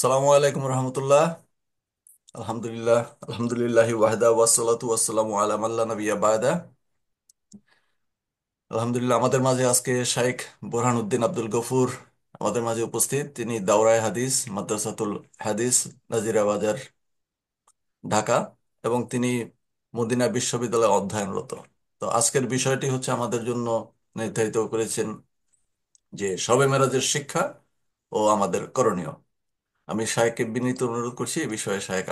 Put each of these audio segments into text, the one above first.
সালামু আলাইকুম রহমতুল্লাহ। আলহামদুলিল্লাহ, আলহামদুলিল্লাহি ওয়াহদা ওয়াসসালাতু ওয়াসসালামু আলা মাল্লা নাবিয়্যা বাদা। আলহামদুলিল্লাহ, আমাদের মাঝে আজকে শাইখ বোরহানউদ্দিন আব্দুল গফুর আমাদের মাঝে উপস্থিত। তিনি দাওরায়ে হাদিস মাদ্রাসাতুল হাদিস নাজিরা বাজার, ঢাকা, এবং তিনি মদিনা বিশ্ববিদ্যালয়ে অধ্যয়নরত। তো আজকের বিষয়টি হচ্ছে আমাদের জন্য নির্ধারিত করেছেন যে শবে মেরাজের শিক্ষা ও আমাদের করণীয়। আমি শায়েখকে বিনীত অনুরোধ করছি এই বিষয়ে শায়েখ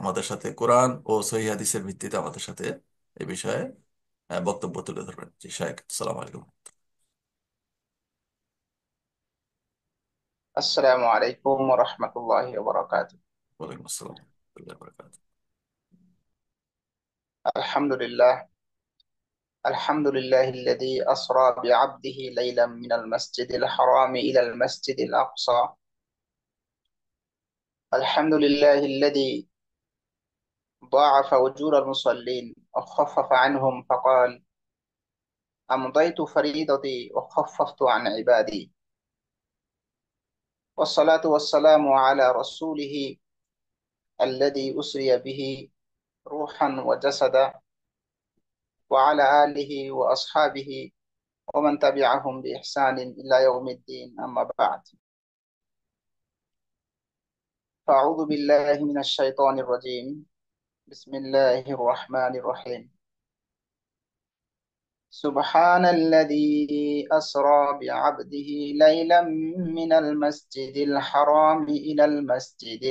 আমাদের সাথে কোরআন ও সহিহ হাদিসের ভিত্তিতে আমাদের সাথে এই বিষয়ে বক্তব্য তুলে ধরবেন। জি শায়েখ, আসসালামু আলাইকুম। السلام عليكم ورحمة الله وبركاته. ওয়ালাইকুম আসসালাম ওয়া রাহমাতুল্লাহি ওয়া বারাকাতুহু। الحمد لله. الحمد لله الذي أسرى بعبده ليلا من المسجد الحرام إلى المسجد الأقصى. الحمد لله الذي ضاعف أجور المصلين وخفف عنهم فقال: أمضيت فريضتي وخففت عن عبادي. والصلاة والسلام على رسوله الذي أسري به روحا وجسدا، وعلى آله وأصحابه ومن تبعهم بإحسان إلى يوم الدين. أما بعد، فأعوذ بالله من الشيطان الرجيم. بسم الله الرحمن الرحيم. سبحان الذي أسرى بعبده ليلا من المسجد الحرام إلى المسجد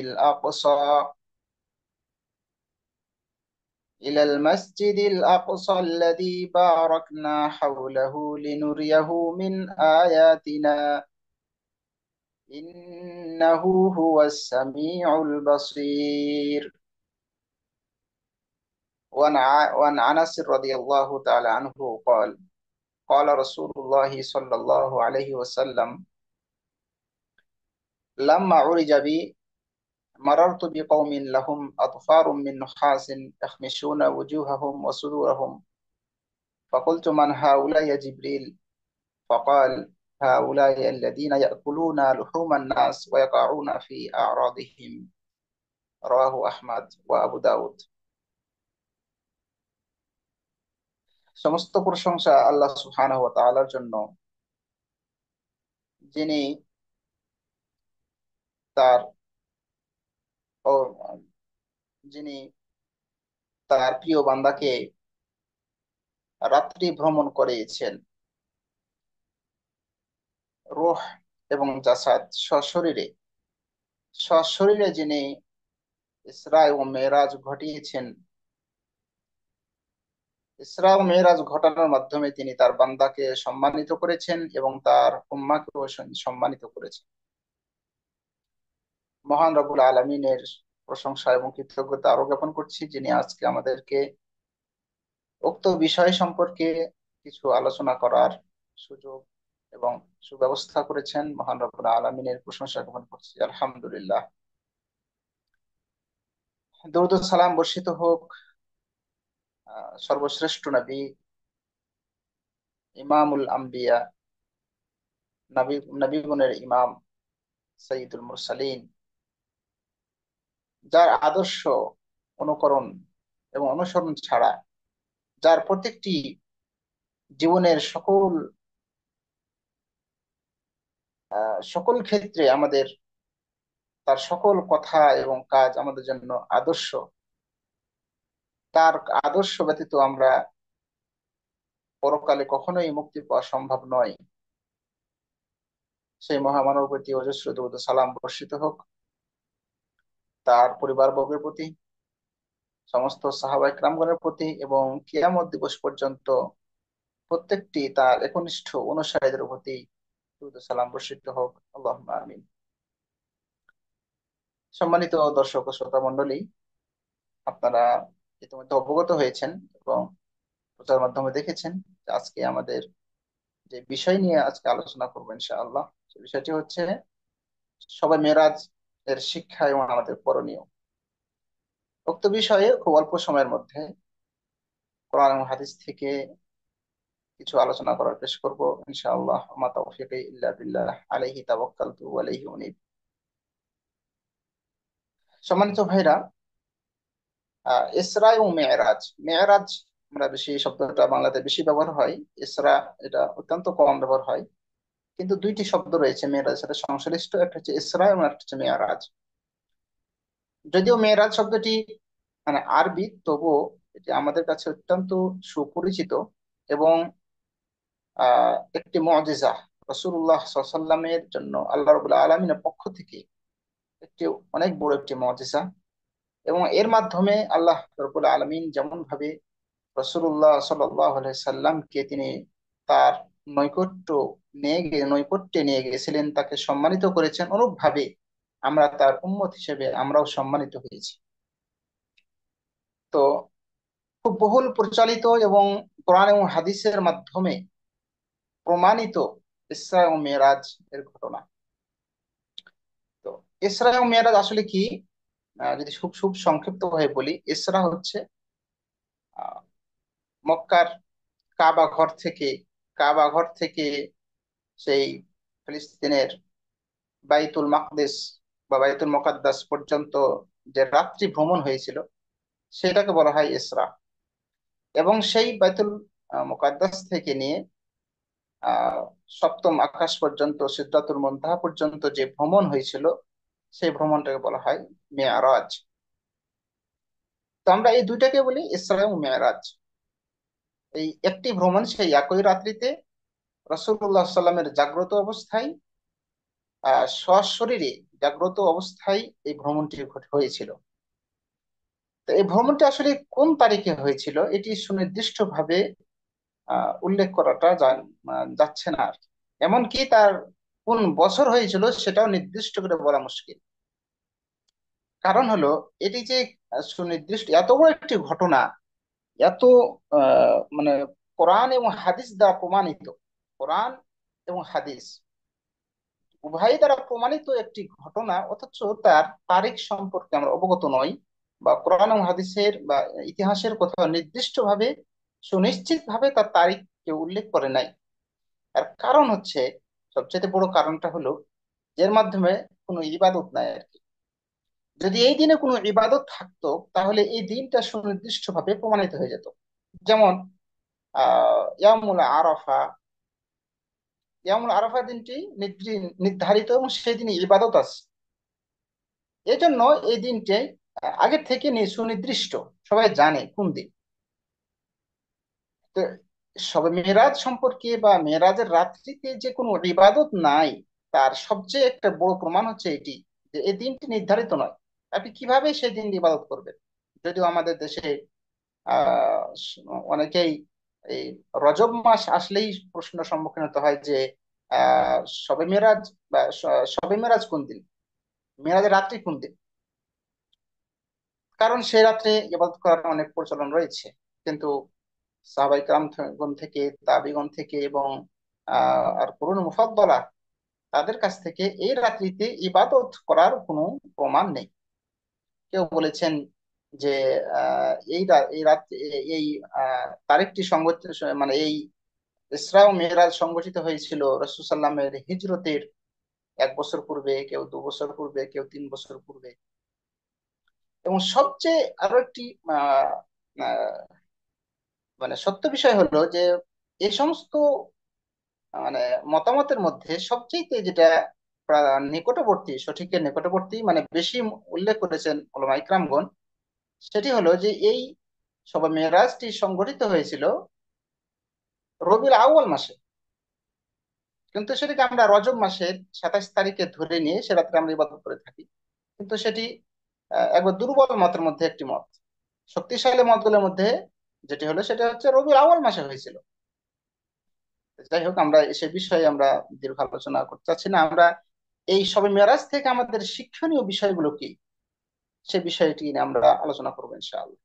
الأقصى الذي باركنا حوله لنريه من آياتنا إنه هو السميع البصير. وعن أنس رضي الله تعالى عنه قال: قال رسول الله صلى الله عليه وسلم: لما عرج بي مررت بقوم لهم أظفار من نحاس يخمشون وجوههم وصدورهم، فقلت: من هؤلاء يا جبريل؟ فقال: هؤلاء الذين يأكلون لحوم الناس ويقعون في أعراضهم. رواه أحمد وأبو داود. সমস্ত প্রশংসা আল্লাহ সুবহানাহু ওয়া তাআলার জন্য, যিনি তার ও যিনি তার প্রিয় বান্দাকে রাত্রি ভ্রমণ করিয়েছেন। রূহ এবং জাসাদ সশরীরে যিনি ইসরা ও মেরাজ ঘটিয়েছেন। ইসরা ও মেরাজ ঘটানোর মাধ্যমে তিনি তার বান্দাকে সম্মানিত করেছেন এবং তার উম্মাকেও সম্মানিত করেছেন। মহান রব্বুল আলামিনের প্রশংসা এবং কৃতজ্ঞতা আরো জ্ঞাপন করছি, যিনি আজকে আমাদেরকে উক্ত বিষয় সম্পর্কে কিছু আলোচনা করার সুযোগ এবং সুব্যবস্থা করেছেন। মহান রব্বুল আলামিনের প্রশংসা জ্ঞাপন করছি, আলহামদুলিল্লাহ। দরুদ ও সালাম বর্ষিত হোক সর্বশ্রেষ্ঠ নবী, ইমামুল আম্বিয়া, নবীগণের ইমাম, সঈদুল মুরসালিন, যার আদর্শ অনুকরণ এবং অনুসরণ ছাড়া, যার প্রত্যেকটি জীবনের সকল ক্ষেত্রে আমাদের, তার সকল কথা এবং কাজ আমাদের জন্য আদর্শ। তার আদর্শ ব্যতীত আমরা পরকালে কখনোই মুক্তি পাওয়া সম্ভব নয়। সেই মহামানব প্রতি অজস্র দরুদ ও সালাম বর্ষিত হোক, তার পরিবার বর্গের প্রতি, সমস্ত সাহাবা ইকরামগণের প্রতি, এবং কিয়ামত দিবস পর্যন্ত প্রত্যেকটি তার একনিষ্ঠ অনুসারীদের প্রতি দরুদ ও সালাম বর্ষিত হোক, আল্লাহুম্মা আমিন। সম্মানিত দর্শক ও শ্রোতা মণ্ডলী, আপনারা ইতিমধ্যে অবগত হয়েছেন এবং প্রচার মাধ্যমে দেখেছেন যে আজকে আমাদের যে বিষয় নিয়ে আজকে আলোচনা করবো ইনশাআল্লাহ, সে বিষয়টি হচ্ছে শবে মেরাজ এর শিক্ষা এবং আমাদের করণীয়। উক্ত বিষয়ে খুব অল্প সময়ের মধ্যে কোরআন এবং হাদিস থেকে কিছু আলোচনা করার চেষ্টা করব ইনশাআল্লাহ। মা তাওফীকি ইল্লা বিল্লাহ, আলাইহি তাওয়াক্কালতু ওয়া ইলাইহি উনীব। সম্মানিত ভাইরা, ইসরা এবং মেয়েরাজ, মেয়েরাজ আমরা বেশি, এই শব্দটা বাংলাতে বেশি ব্যবহার হয়। ইসরা এটা অত্যন্ত কম ব্যবহার হয়। কিন্তু দুইটি শব্দ রয়েছে মেয়েরাজ সাথে সংশ্লিষ্ট, একটা হচ্ছে ইসরা এবং একটা হচ্ছে মেয়েরাজ। যদিও মেয়েরাজ শব্দটি মানে আরবি, তবুও এটি আমাদের কাছে অত্যন্ত সুপরিচিত এবং একটি মুজিজা। রাসূলুল্লাহ সাল্লাল্লাহু আলাইহি ওয়াসাল্লামের জন্য আল্লাহ রাব্বুল আলামিনের পক্ষ থেকে একটি অনেক বড় একটি মুজিজা। এবং এর মাধ্যমে আল্লাহ রাব্বুল আলামিন যেমন ভাবে রাসূলুল্লাহ সাল্লাল্লাহু আলাইহি সাল্লামকে তিনি তার নৈকট্যে নিয়ে গেছিলেন, তাকে সম্মানিত করেছেন, অনুরূপভাবে আমরা তার উম্মত হিসেবে আমরাও সম্মানিত হয়েছি। তো খুব বহুল পরিচালিত এবং কোরআন এবং হাদিসের মাধ্যমে প্রমাণিত ইসরা এবং মেরাজ এর ঘটনা। তো ইসরা এবং মেরাজ আসলে কি? যদি খুব খুব সংক্ষিপ্ত ভাবে বলি, ইসরা হচ্ছে আহ, মক্কার কাবা ঘর থেকে কাবা ঘর থেকে সেই ফিলিস্তিনের বাইতুল মাকদিস বা বাইতুল মুকাদ্দাস পর্যন্ত যে রাত্রি ভ্রমণ হয়েছিল, সেটাকে বলা হয় ইসরা। এবং সেই বাইতুল মুকাদ্দাস থেকে নিয়ে আহ সপ্তম আকাশ পর্যন্ত, সিদরাতুল মুনতাহা পর্যন্ত যে ভ্রমণ হয়েছিল, সেই ভ্রমণটাকে বলা হয় মেয়ারাজ। তো আমরা এই দুইটাকে বলি ইসরা এবং মেয়ারাজ। এই একটি ভ্রমণ সেই একই রাত্রিতে রাসূলুল্লাহ সাল্লামের জাগ্রত অবস্থায়, সশরীরে জাগ্রত অবস্থায় এই ভ্রমণটি হয়েছিল। তো এই ভ্রমণটি আসলে কোন তারিখে হয়েছিল এটি সুনির্দিষ্ট ভাবে উল্লেখ করাটা যাচ্ছে না আর কি। এমনকি তার কোন বছর হয়েছিল সেটাও নির্দিষ্ট করে বলা মুশকিল। কারণ হলো, এটি যে সুনির্দিষ্ট এত বড় একটি ঘটনা, এত মানে কোরআন এবং হাদিস দ্বারা প্রমাণিত, কোরআন এবং হাদিস উভয় দ্বারা প্রমাণিত একটি ঘটনা, অথচ তার তারিখ সম্পর্কে আমরা অবগত নই, বা কোরআন এবং হাদিসের বা ইতিহাসের কোথাও নির্দিষ্ট ভাবে, সুনিশ্চিত ভাবে তার তারিখ কেউ উল্লেখ করে নাই। আর কারণ হচ্ছে, সবচেয়ে বড় কারণটা হলো, এর মাধ্যমে কোনো ইবাদত নাই আর কি। যদি এই দিনে কোনো ইবাদত থাকতো, তাহলে এই দিনটা সুনির্দিষ্ট ভাবে প্রমাণিত হয়ে যেত। যেমন ইয়ামুল আরাফা, ইয়ামুল আরাফা দিনটি নির্ধারিত এবং সেই দিনে ইবাদত আছে। এই জন্য এই দিনটি আগে থেকে সুনির্দিষ্ট, সবাই জানে কোন দিন। তো সবে মেরাজ সম্পর্কে বা মেরাজের রাত্রিতে যে কোনো ইবাদত নাই, তার সবচেয়ে একটা বড় প্রমাণ হচ্ছে এটি, যে এই দিনটি নির্ধারিত নয়। আপনি কিভাবে সেই দিন ইবাদত করবেন? যদিও আমাদের দেশে অনেকেই এই রজব মাস আসলেই প্রশ্ন সম্মুখীন হতে হয় যে আহ শবে মেরাজ বা শবে মেরাজ কোন দিন, মেরাজের রাত্রি কোন দিন। কারণ সে রাত্রে ইবাদত করার অনেক প্রচলন রয়েছে। কিন্তু সাহাবাই কেরামগণ থেকে, তাবিগণ থেকে এবং আর কুরুন মুফাদ্দলা, তাদের কাছ থেকে এই রাত্রিতে ইবাদত করার কোনো প্রমাণ নেই। কেউ বলেছেন যে এই রাত্রি, এই তারিখটি সংগঠিত, মানে এই ইসরা ও মেরাজ সংগঠিত হয়েছিল রাসূল সাল্লামের হিজরতের 1 বছর পূর্বে, কেউ 2 বছর পূর্বে, কেউ 3 বছর পূর্বে। এবং সবচেয়ে আরো একটি আহ আহ, মানে সত্য বিষয় হলো যে এই সমস্ত মানে মতামতের মধ্যে সবচেয়ে যেটা নিকটবর্তী, সঠিকের নিকটবর্তী, মানে বেশি উল্লেখ করেছেন ওলামা ইকরামগণ, সেটি হলো যে এই সবে মেরাজটি সংঘটিত হয়েছিল রবিউল আউয়াল মাসে। কিন্তু সেটাকে আমরা রজব মাসের 27 তারিখে ধরে নিয়ে সে রাত্রে আমরা ইবাদত করে থাকি। কিন্তু সেটি একবার দুর্বল মতের মধ্যে একটি মত। শক্তিশালী মতগুলোর মধ্যে যেটি হলো সেটা হচ্ছে রবিউল আউয়াল মাসে হয়েছিল। যাই হোক, আমরা সে বিষয়ে আমরা দীর্ঘ আলোচনা করতে চাচ্ছি না। আমরা এই সবে মেরাজ থেকে আমাদের শিক্ষণীয় বিষয়গুলো কি, সে বিষয়টি নিয়ে আমরা আলোচনা করবো ইনশাআল্লাহ।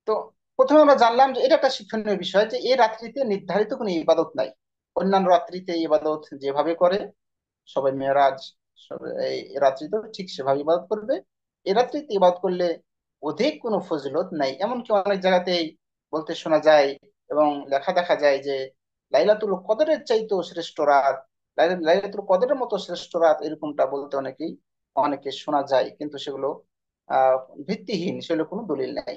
তো প্রথমে আমরা জানলাম যে এটা একটা শিক্ষণীয় বিষয়, যে এই রাত্রিতে নির্ধারিত কোনো ইবাদত নাই। অন্যান্য রাত্রিতে ইবাদত যেভাবে করে, সবাই মেরাজ এই রাত্রিতে ঠিক সেভাবে ইবাদত করবে। এই রাত্রিতে ইবাদত করলে অধিক কোনো ফজিলত নাই। এমনকি অনেক জায়গাতেই বলতে শোনা যায় এবং লেখা দেখা যায় যে লাইলাতুল কদরের চাইতেও শ্রেষ্ঠ রাত, লাইলাতুল কদরের মতো শ্রেষ্ঠ রাত, এরকমটা বলতে অনেকেই অনেকে শোনা যায়, কিন্তু সেগুলো আহ ভিত্তিহীন, সেগুলো কোনো দলিল নাই।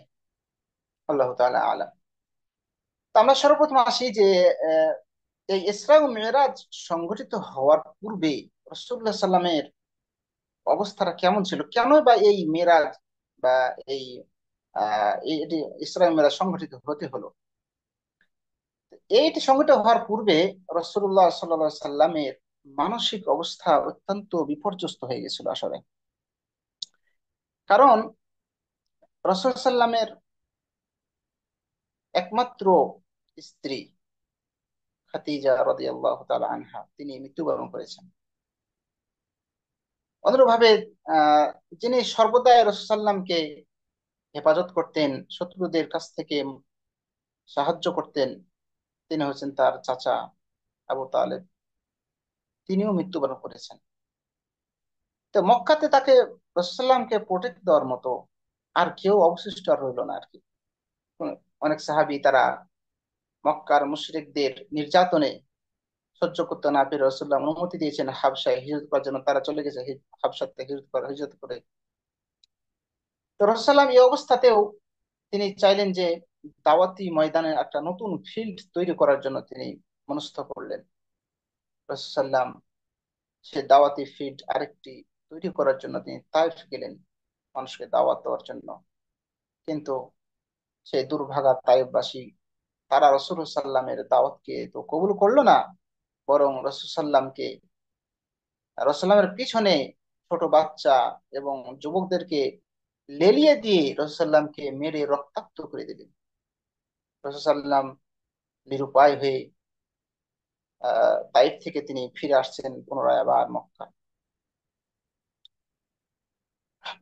আল্লাহ তাআলা আলাম। তো আমরা সর্বপ্রথম আসি যে আহ, এই ইসরা ও মিরাজ সংঘটিত হওয়ার পূর্বে রাসূলুল্লাহ সাল্লামের অবস্থাটা কেমন ছিল, কেন বা এই মেরাজ বা এই এটি ইসরা ও মিরাজ সংঘটিত হতে হলো। এইটি সংঘটিত হওয়ার পূর্বে রাসূলুল্লাহ সাল্লাল্লাহু আলাইহি সাল্লামের মানসিক অবস্থা অত্যন্ত বিপর্যস্ত হয়ে গেছিল আসলে। কারণ রাসূল সাল্লামের একমাত্র স্ত্রী খাদিজা রাদিয়াল্লাহু তাআলা আনহা তিনি মৃত্যুবরণ করেছেন। অনুরূপভাবে আহ যিনি সর্বদাই রাসূল সাল্লামকে হেফাজত করতেন, শত্রুদের কাছ থেকে সাহায্য করতেন, তিনি হচ্ছেন তার চাচা আবু তালেব, তিনিও মৃত্যুবরণ করেছেন। তো মক্কাতে তাকে রাসূল সাল্লামকে প্রোটেক্ট দেওয়ার মতো আর কেউ অবশিষ্ট আর রইল না আর কি। অনেক সাহাবী তারা মক্কার মুশরিকদের নির্যাতনে সহ্য করতে না পেরে রাসূলুল্লাহ অনুমতি দিয়েছেন হাবশায় হিজরত করার জন্য, তারা চলে গেছে হাবশাতে হিজরত করে। তো রাসূল সাল্লাম এই অবস্থাতেও তিনি চাইলেন যে দাওয়াতি ময়দানে একটা নতুন ফিল্ড তৈরি করার জন্য তিনি মনস্থ করলেন। রাসূল সাল্লাম সে দাওয়াতি ফিল্ড আরেকটি তৈরি করার জন্য তিনি তাইফ গেলেন মানুষকে দাওয়াত দেওয়ার জন্য। কিন্তু সেই দুর্ভাগা তাইফবাসী তারা রাসূল সাল্লামের দাওয়াতকে তো কবুল করলো না, বরং রাসূল সাল্লামকে রাসূলের পিছনে ছোট বাচ্চা এবং যুবকদেরকে লেলিয়ে দিয়ে রাসূল সাল্লামকে মেরে রক্তাক্ত করে দিলেন। রাসূল সাল্লাম নিরুপায় হয়ে তাইফ থেকে তিনি ফিরে আসছেন পুনরায় আবার মক্কা।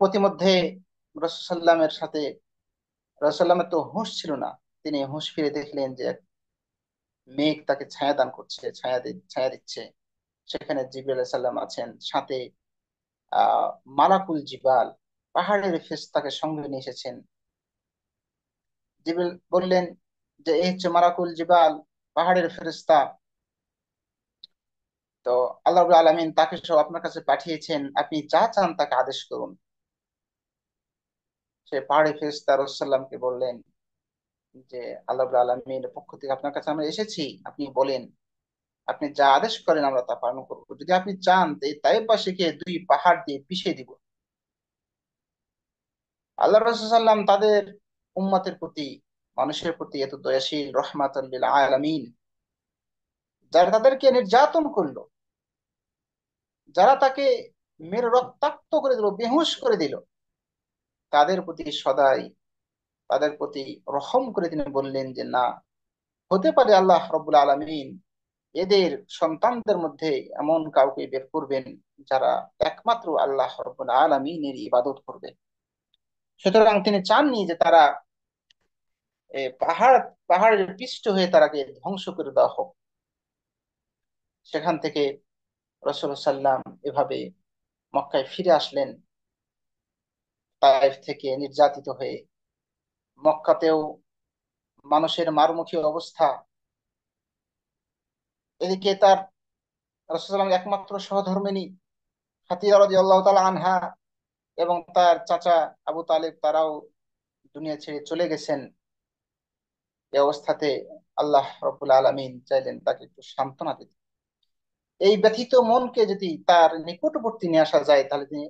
প্রতিমধ্যে রাসূল সাল্লামের সাথে রাসূল সাল্লামের তো হুঁশ ছিল না, তিনি হুঁশ ফিরে দেখলেন যে এক মেঘ তাকে ছায়া দান করছে, ছায়া দিচ্ছে। সেখানে জিবরিল আলাইহিস সালাম আছেন, সাথে আহ মালাকুল জিবাল পাহাড়ের ফেরেশতাকে সঙ্গে নিয়ে এসেছেন। জিবরিল বললেন যে এই হচ্ছে মালাকুল জিবাল, পাহাড়ের ফেরেশতা। তো আল্লাহ রাব্বুল আলামিন তাকে সব আপনার কাছে পাঠিয়েছেন, আপনি যা চান তাকে আদেশ করুন। সে পাহাড়ি ফেরেশতা রাসূলুল্লাহ সাল্লামকে বললেন যে আল্লাহ রাব্বুল আলামিনের পক্ষ থেকে আপনার কাছে আমরা এসেছি, আপনি বলেন, আপনি যা আদেশ করেন আমরা তা পালন করবো। যদি আপনি চান তো এই তাইফবাসীকে দুই পাহাড় দিয়ে পিষিয়ে দিব। আল্লাহ রাসূল সাল্লাম তাদের উম্মতের প্রতি, মানুষের প্রতি এত দয়াশীল, রহমাতাল লিল আলামিন, যারা তাদেরকে নির্যাতন করলো, যারা তাকে মেরে রক্তাক্ত করে দিল, বেহুশ করে দিল, তাদের প্রতি সদাই, তাদের প্রতি রহম করে তিনি বললেন যে না, হতে পারে আল্লাহ রব্বুল আলামিন এদের সন্তানদের মধ্যে এমন কাউকে বের করবেন যারা একমাত্র আল্লাহ রব্বুল আলামিনের ইবাদত করবে। সুতরাং তিনি চাননি যে তারা পাহাড় পাহাড়ের পিষ্ট হয়ে তারাকে ধ্বংস করে দেওয়া হোক। সেখান থেকে রাসূলুল্লাহ সাল্লাম এভাবে মক্কায় ফিরে আসলেন তায়েফ থেকে নির্যাতিত হয়ে। মক্কাতেও মানুষের মারমুখী অবস্থা, এদিকে তার রাসূলুল্লাহ সাল্লামের একমাত্র সহধর্মিণী খাদিজা রাদিয়াল্লাহু তাআলা আনহা এবং তার চাচা আবু তালেব তারাও দুনিয়া ছেড়ে চলে গেছেন। এই অবস্থাতে আল্লাহ রাব্বুল আলামিন চাইলেন তাকে একটু সান্ত্বনা দিতে। এই ব্যথিত মনকে যদি তার নিকটবর্তী নিয়ে আসা যায় তাহলে তিনি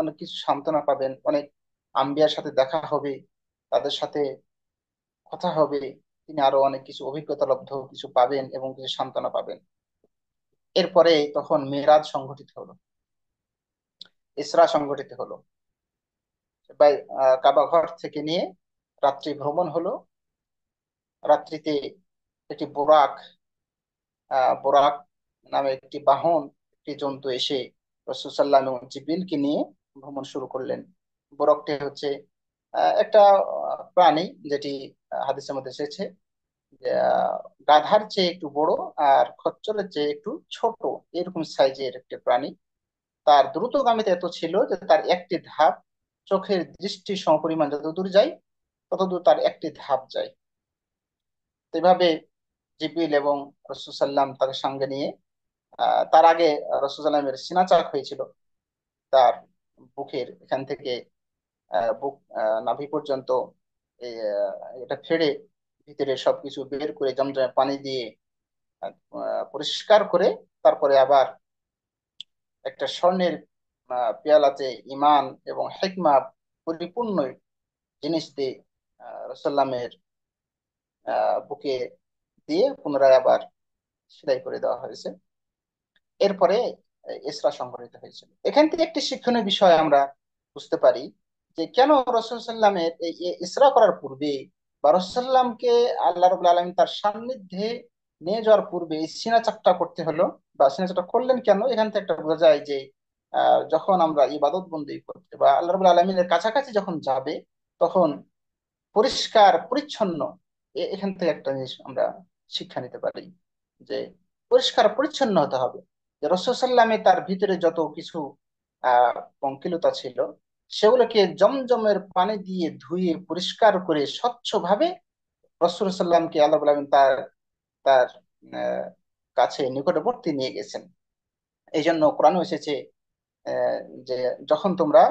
অনেক কিছু সান্ত্বনা পাবেন, অনেক আম্বিয়ার সাথে দেখা হবে, তাদের সাথে কথা হবে, তিনি আরো অনেক কিছু অভিজ্ঞতা লব্ধ কিছু পাবেন এবং কিছু সান্ত্বনা পাবেন। এরপরে তখন মেরাজ সংঘটিত হলো, ইসরা সংঘটিত হলো। কাবা ঘর থেকে নিয়ে রাত্রি ভ্রমণ হলো। রাত্রিতে একটি বোরাক নামে একটি বাহন, একটি জন্তু এসে রাসূল সাল্লাল্লাহু আলাইহি ওয়াসাল্লাম এবং জিবরিলকে নিয়ে ভ্রমণ শুরু করলেন। বোরাকটি হচ্ছে একটা প্রাণী যেটি হাদিসের মধ্যে এসেছে যে গাধার চেয়ে একটু বড় আর খচ্চরের চেয়ে একটু ছোট, এরকম সাইজের একটি প্রাণী। তার দ্রুতগামিতা এত ছিল যে তার একটি ধাপ চোখের দৃষ্টি সমপরিমাণ যত দূর যায় ততদূর তার একটি ধাপ যায়। তো এভাবে জিবরিল এবং রাসূল সাল্লাম তাকে সঙ্গে নিয়ে তার আগে রাসূল সাল্লামের সিনা চাক হয়েছিল, তার বুকের এখান থেকে বুক নাভি পর্যন্ত এটা ফেড়ে ভিতরে সবকিছু বের করে জমজমে পানি দিয়ে পরিষ্কার করে তারপরে আবার একটা স্বর্ণের পেয়ালাতে ইমান এবং হেকমা পরিপূর্ণ জিনিস দিয়ে রসাল্লামের বুকে দিয়ে পুনরায় আবার সেলাই করে দেওয়া হয়েছে। এরপরে ইসরা সংঘটিত হয়েছিল। এখান থেকে একটি শিক্ষণীয় বিষয় আমরা বুঝতে পারি যে কেন রসুল সাল্লামের এই ইসরা করার পূর্বে বা রসুল্লামকে আল্লাহ রাব্বুল আলামিন তার সান্নিধ্যে নিয়ে যাওয়ার পূর্বে এই সিনা চাকটা করতে হলো বা সিনা চাকটা করলেন কেন। এখান থেকে একটা বোঝা যায় যে যখন আমরা ইবাদত বন্দী করতে বা আল্লাহ রাব্বুল আলামিনের কাছাকাছি যখন যাবে তখন পরিষ্কার পরিচ্ছন্ন, এখান থেকে একটা জিনিস আমরা শিক্ষা নিতে পারি যে পরিষ্কার পরিচ্ছন্ন হতে হবে। যে রাসূল সাল্লামে তার ভিতরে যত কিছু পঙ্কিলতা ছিল সেগুলোকে জমজমের পানি দিয়ে ধুয়ে পরিষ্কার করে স্বচ্ছভাবে রাসূল সাল্লামকে আল্লাহ রাব্বুল আলামিন তার তার আহ, কাছে নিকটবর্তী নিয়ে গেছেন। এই জন্য কোরআনে এসেছে আহ, যে যখন তোমরা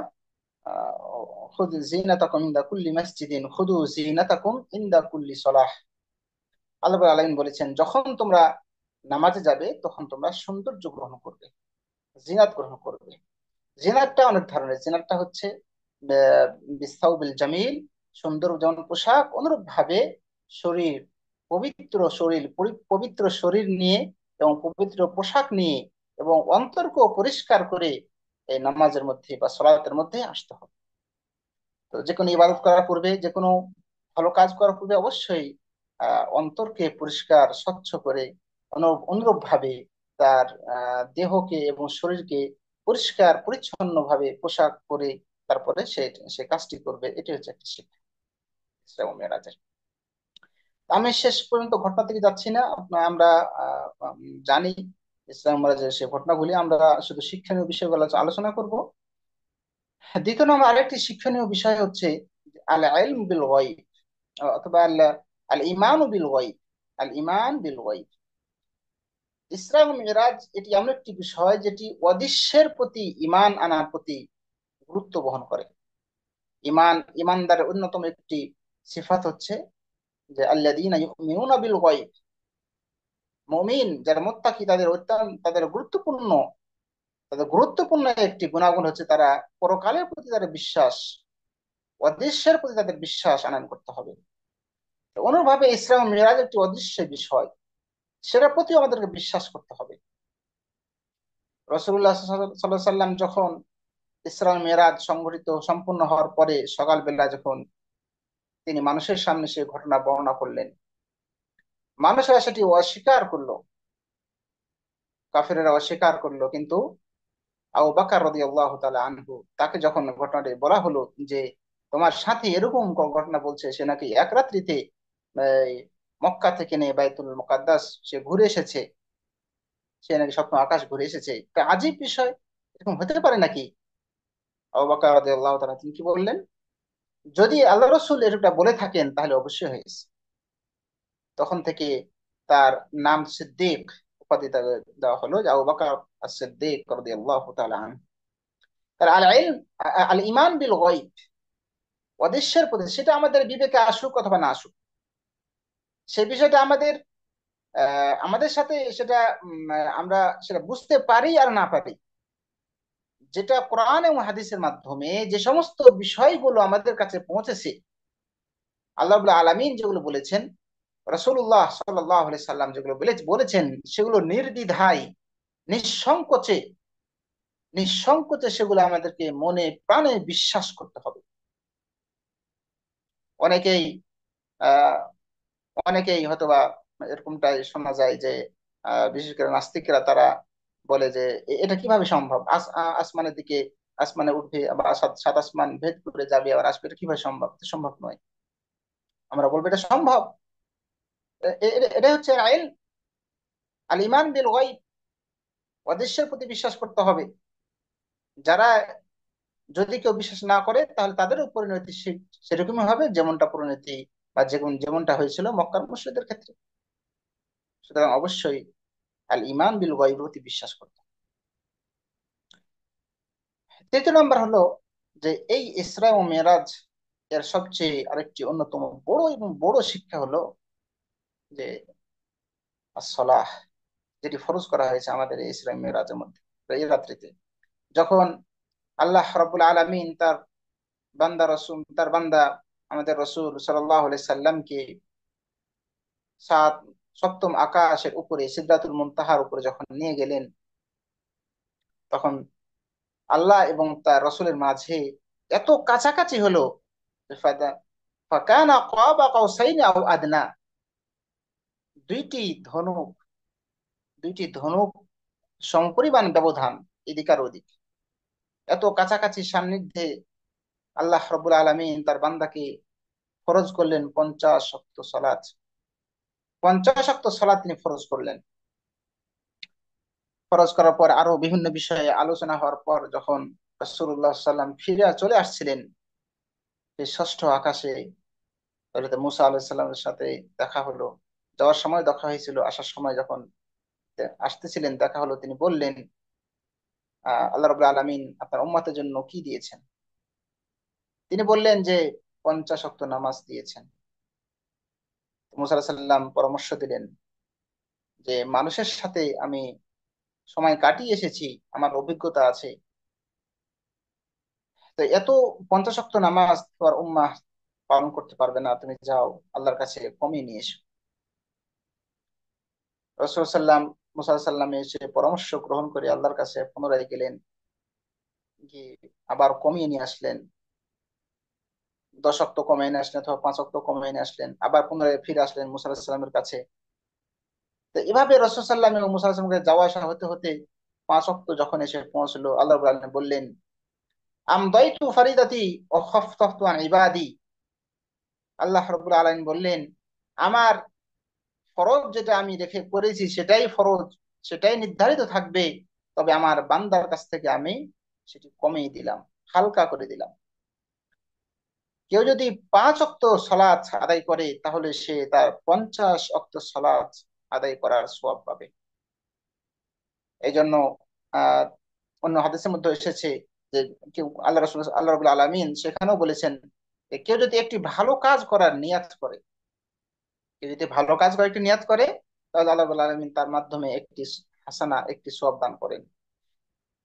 খুদু জিনাতাকুম ইনদা কুল্লি মাসজিদিন খুদু জিনাতাকুম ইনদা কুল্লি সলাহ। আল্লাহ রাব্বুল আলামিন বলেছেন যখন তোমরা নামাজে যাবে তখন তোমরা সৌন্দর্য গ্রহণ করবে, জিনাত গ্রহণ করবে। জিনাতটা অনেক ধরনের। জিনাতটা হচ্ছে আহ, বিস্তাউবিল জামিল, সুন্দর যেমন পোশাক, অনুরূপ ভাবে শরীর, পবিত্র শরীর, পবিত্র শরীর নিয়ে এবং পবিত্র পোশাক নিয়ে এবং অন্তরকে পরিষ্কার করে এই নামাজের মধ্যে বা সলাতের মধ্যে আসতে হবে। তো যে কোনো ইবাদত করার পূর্বে, যে কোনো ভালো কাজ করার পূর্বে অবশ্যই অন্তরকে পরিষ্কার স্বচ্ছ করে অনুরূপ ভাবে তার দেহকে এবং শরীরকে পরিষ্কার পরিচ্ছন্ন ভাবে পোশাক পরে তারপরে সে সে কাজটি করবে। এটি হচ্ছে একটা শিক্ষা ইসরা ও মেরাজের। আমি শেষ পর্যন্ত ঘটনা থেকে যাচ্ছি না। আমরা জানি ইসরা ও মেরাজের সে ঘটনাগুলি, আমরা শুধু শিক্ষণীয় বিষয়গুলো আলোচনা করব। দ্বিতীয় নম্বর আরেকটি শিক্ষণীয় বিষয় হচ্ছে আল ইলম বিল গায়ব, অথবা আল আল ইমান বিল গায়ব। আল ইমান বিল গায়ব, ইসরা এবং মিরাজ এটি এমন একটি বিষয় যেটি অদৃশ্যের প্রতি ইমান আনার প্রতি গুরুত্ব বহন করে। ইমানদারের অন্যতম একটি সিফাত হচ্ছে যে আল্লাযীনা ইউমিনুনা বিল গায়ব। মুমিন যারা মুত্তাকি তাদের গুরুত্বপূর্ণ একটি গুণাগুণ হচ্ছে তারা পরকালের প্রতি তাদের বিশ্বাস, অদৃশ্যের প্রতি তাদের বিশ্বাস আনয়ন করতে হবে। তো অনুরূপভাবে ইসরা ও মিরাজ একটি অদৃশ্য বিষয়, সেটার প্রতি আমাদেরকে বিশ্বাস করতে হবে। রসুল্লাহ সাল্লাহ সাল্লাম যখন ইসরা ও মিরাজ সংঘটিত সম্পূর্ণ হওয়ার পরে সকালবেলা যখন তিনি মানুষের সামনে সে ঘটনা বর্ণনা করলেন, মানুষেরা সেটি অস্বীকার করলো, কাফেরেরা অস্বীকার করলো। কিন্তু আবু বকর রাদিয়াল্লাহু তাআলা আনহু, তাকে যখন ঘটনাটি বলা হলো যে তোমার সাথে এরকম ঘটনা বলছে, সে নাকি এক রাত্রিতে এই, মক্কা থেকে নিয়ে বাইতুল মুকাদ্দাস সে ঘুরে এসেছে, সে নাকি স্বপ্ন আকাশ ঘুরে এসেছে, একটা আজীব বিষয়, এরকম হতে পারে নাকি? আবু বকর রাদিয়াল্লাহু তাআলা তিনি কি বললেন, যদি আল্লাহ রসুল এটা বলে থাকেন তাহলে অবশ্যই হয়েছে। তখন থেকে তার নাম সিদ্দিক উপাধি তাকে দেওয়া হলো, যে আবু বকর as-সিদ্দিক রাদিয়াল্লাহু তাআলা আনহু। তার আল ইলম, আল ইমান বিল গায়ব, অদৃশ্যের প্রতি, সেটা আমাদের বিবেকে আসুক অথবা না আসুক, সেই বিষয়টা আমাদের সাথে সেটা আমরা সেটা বুঝতে পারি আর না পারি, যেটা কোরআন এবং হাদিসের মাধ্যমে যে সমস্ত বিষয়গুলো আমাদের কাছে পৌঁছেছে, আল্লাহ রাব্বুল আলামিন যেগুলো বলেছেন, রাসূলুল্লাহ সাল্লাল্লাহু আলাইহি সাল্লাম যেগুলো বলেছেন, সেগুলো নির্দ্বিধায়, নিঃসংকোচে নিঃসংকোচে সেগুলো আমাদেরকে মনে প্রাণে বিশ্বাস করতে হবে। অনেকেই আহ অনেকেই হয়তোবা এরকমটাই শোনা যায় যে বিশেষ করে নাস্তিকরা তারা বলে যে এটা কিভাবে সম্ভব, আসমানের দিকে, আসমানে উঠবে বা সাত সাত আসমান ভেদ করে যাবে আবার আসবে, এটা কিভাবে সম্ভব? এটা সম্ভব নয়। আমরা বলবো এটা সম্ভব। এটা হচ্ছে আইল আল ইমান বিল গায়ব, অদৃশ্যের প্রতি বিশ্বাস করতে হবে। যারা, যদি কেউ বিশ্বাস না করে তাহলে তাদেরও পরিণতি সেরকমই হবে যেমনটা পরিণতি বা যেমনটা হয়েছিল মক্কার মুশরিকদের ক্ষেত্রে। সুতরাং অবশ্যই আল ইমান বিল গায়বের প্রতি বিশ্বাস করতে হবে। তৃতীয় নম্বর হলো যে এই ইসরা ও মেরাজ এর সবচেয়ে আরেকটি অন্যতম বড় এবং বড় শিক্ষা হলো যে আসসালাহ, যেটি ফরজ করা হয়েছে আমাদের এই ইসরা মেরাজের মধ্যে, এই রাত্রিতে, যখন আল্লাহ রাব্বুল আলামিন তার বান্দা আমাদের রসুল সাল্লাল্লাহু আলাইহি সাল্লামকে সাত সপ্তম আকাশের উপরে সিদরাতুল মুনতাহার উপরে যখন নিয়ে গেলেন, তখন আল্লাহ এবং তার রসুলের মাঝে এত কাছাকাছি হলো যে ফাকানা কাবা কাউসাইনি আও আদনা, দুইটি ধনুক দুইটি ধনুক সমপরিমাণ ব্যবধান, এদিক আর ওদিক, এত কাছাকাছি সান্নিধ্যে আল্লাহ রব্বুল আলামিন তার বান্দাকে ফরজ করলেন 50 ওয়াক্ত সালাত। 50 ওয়াক্ত সালাত তিনি ফরজ করলেন। ফরজ করার পর আরো বিভিন্ন বিষয়ে আলোচনা হওয়ার পর যখন রাসূলুল্লাহ সাল্লাম ফিরে চলে আসছিলেন সেই ষষ্ঠ আকাশে, হযরত মুসা আলাইহিস সালামের সাথে দেখা হলো। যাওয়ার সময় দেখা হয়েছিল, আসার সময় যখন আসতেছিলেন দেখা হলো, তিনি বললেন, আল্লাহ রাব্বুল আলামিন আপনার উম্মতের জন্য কি দিয়েছেন? তিনি বললেন যে 50 ওয়াক্ত নামাজ দিয়েছেন। মুসা আলাইহিস সাল্লাম পরামর্শ দিলেন যে মানুষের সাথে আমি সময় কাটিয়ে এসেছি, আমার অভিজ্ঞতা আছে, তো এত 50 ওয়াক্ত নামাজ তোমার উম্মাহ পালন করতে পারবে না, তুমি যাও আল্লাহর কাছে কমিয়ে নিয়ে এসো। রাসূল সাল্লাম মুসা সাল্লাম এসে পরামর্শ গ্রহণ করে আল্লাহর কাছে পুনরায় গেলেন, গিয়ে আবার কমিয়ে নিয়ে আসলেন। 10 ওয়াক্ত কমিয়ে নিয়ে আসলেন অথবা 5 ওয়াক্ত কমিয়ে নিয়ে আসলেন, আবার পুনরায় ফিরে আসলেন মুসা সাল্লামের কাছে। তো এভাবে রাসূল সাল্লাম এবং মুসা সাল্লামের যাওয়া আসা হতে হতে 5 ওয়াক্ত যখন এসে পৌঁছলো, আল্লাহ রাব্বুল আলামিন বললেন, আমদাইতু ফারিদাতি ওয়া খাফফতু আন ইবাদি। আল্লাহ রাব্বুল আলামিন বললেন, আমার ফরজ যেটা আমি রেখে করেছি সেটাই ফরজ, সেটাই নির্ধারিত থাকবে, তবে আমার বান্দার কাছ থেকে আমি সেটি কমিয়ে দিলাম, হালকা করে দিলাম। কেউ যদি 5 ওয়াক্ত সলাৎ আদায় করে তাহলে সে তার 50 ওয়াক্ত সলাৎ আদায় করার সওয়াব পাবে। এই জন্য আহ অন্য হাদিসের মধ্যে এসেছে যে কেউ আল্লাহ রাব্বুল আলামিন সেখানেও বলেছেন যে কেউ যদি একটি ভালো কাজ করার নিয়াত করে, কেউ যদি ভালো কাজ করার একটি নিয়াত করে, তাহলে আল্লাহ রাব্বুল আলামিন তার মাধ্যমে একটি হাসানা, একটি সওয়াব দান করেন।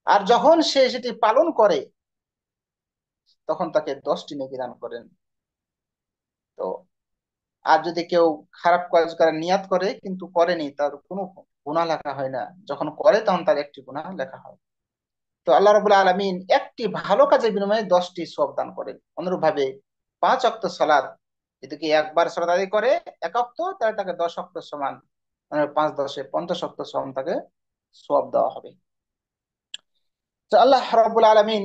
আর যখন সে সেটি পালন করে তখন তাকে 10টি নেকি দান করেন। তো আর যদি কেউ খারাপ কাজ করার নিয়াত করে কিন্তু করেনি, তার কোনো গুনাহ লেখা হয় না, যখন করে তখন তার একটি গুনাহ লেখা হয়। তো আল্লাহ রাব্বুল আলামিন একটি ভালো কাজের বিনিময়ে 10টি সওয়াব দান করেন। অনুরূপ ভাবে 5 ওয়াক্ত সালাত, যদি কেউ একবার সালাত আদায় করে 1 ওয়াক্ত, তাহলে তাকে 10 ওয়াক্ত সমান, মানে 5 10 50 ওয়াক্ত সমান তাকে সওয়াব দেওয়া হবে। তো আল্লাহ রাব্বুল আলামিন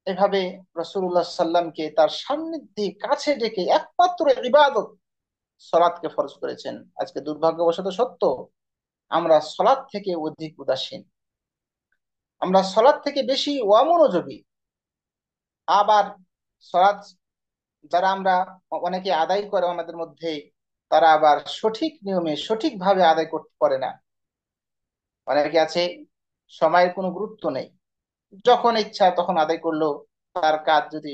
এভাবে রাসূলুল্লাহ সাল্লামকে তার সান্নিধ্যে কাছে ডেকে একমাত্র ইবাদত সলাৎকে ফরজ করেছেন। আজকে দুর্ভাগ্যবশত সত্য, আমরা সলাৎ থেকে অধিক উদাসীন, আমরা সলাৎ থেকে বেশি অমনোযোগী। আবার সলাৎ যারা আমরা অনেকে আদায় করে আমাদের মধ্যে, তারা আবার সঠিক নিয়মে সঠিকভাবে আদায় করতে পারে না। অনেকে আছে সময়ের কোনো গুরুত্ব নেই, যখন ইচ্ছা তখন আদায় করলো। তার কাজ যদি